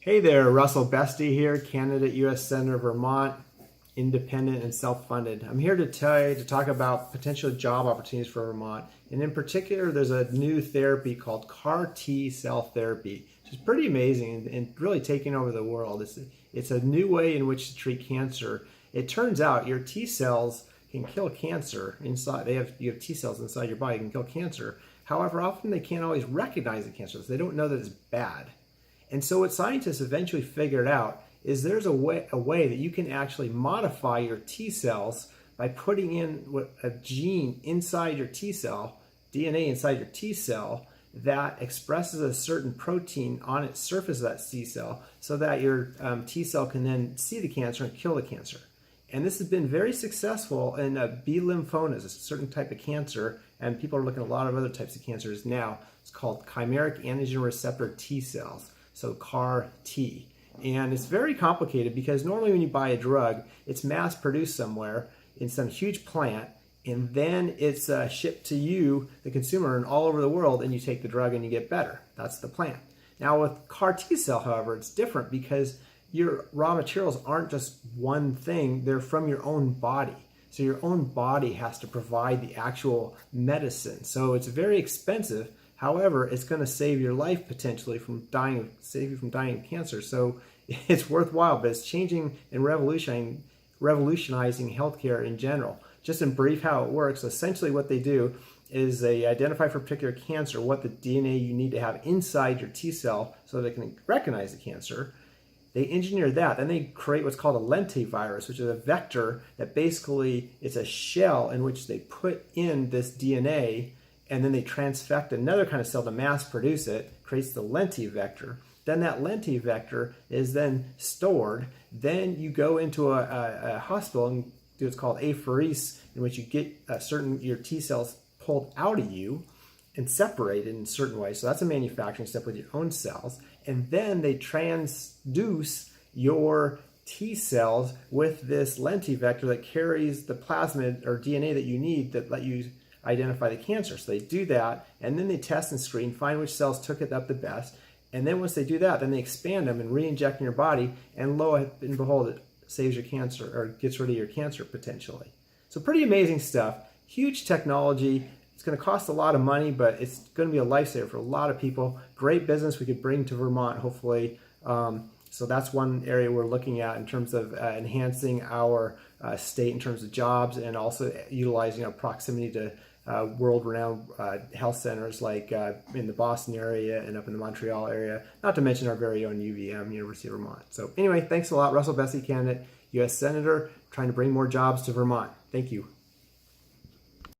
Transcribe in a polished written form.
Hey there, Russell Beste here, candidate U.S. Senator, Vermont, independent and self-funded. I'm here to talk about potential job opportunities for Vermont. And in particular, there's a new therapy called CAR T cell therapy, which is pretty amazing and really taking over the world. It's a new way in which to treat cancer. It turns out your T cells can kill cancer inside. You have T cells inside your body that can kill cancer. However, often they can't always recognize the cancer, so they don't know that it's bad. And so what scientists eventually figured out is there's a way that you can actually modify your T cells by putting in a gene inside your T cell, DNA inside your T cell, that expresses a certain protein on its surface of that T cell so that your T cell can then see the cancer and kill the cancer. And this has been very successful in B lymphomas, a certain type of cancer, and people are looking at a lot of other types of cancers now. It's called chimeric antigen receptor T cells. So CAR T. And it's very complicated because normally when you buy a drug, it's mass produced somewhere in some huge plant, and then it's shipped to you, the consumer, and all over the world, and you take the drug and you get better. That's the plan. Now with CAR T cell, however, it's different because your raw materials aren't just one thing, they're from your own body. So your own body has to provide the actual medicine. So it's very expensive. However, it's going to save your life potentially save you from dying of cancer. So it's worthwhile, but it's changing and revolutionizing healthcare in general. Just in brief how it works, essentially what they do is they identify for a particular cancer what the DNA you need to have inside your T cell so they can recognize the cancer. They engineer that, then they create what's called a lentivirus, which is a vector that basically it's a shell in which they put in this DNA, and then they transfect another kind of cell to mass produce it, creates the lentivector. Then that lentivector is then stored. Then you go into a hospital and do what's called aphoresed, in which you get your T cells pulled out of you and separated in certain ways. So that's a manufacturing step with your own cells. And then they transduce your T cells with this lentivector that carries the plasmid or DNA that you need that let you identify the cancer. So they do that, and then they test and screen, find which cells took it up the best. And then once they do that, then they expand them and re-inject in your body, and lo and behold, it saves your cancer or gets rid of your cancer potentially. So pretty amazing stuff. Huge technology. It's going to cost a lot of money, but it's going to be a lifesaver for a lot of people. Great business we could bring to Vermont, hopefully. So that's one area we're looking at in terms of enhancing our state in terms of jobs, and also utilizing our proximity to world-renowned health centers like in the Boston area and up in the Montreal area, not to mention our very own UVM, University of Vermont. So anyway, thanks a lot. Russell Beste, candidate, U.S. Senator, trying to bring more jobs to Vermont. Thank you.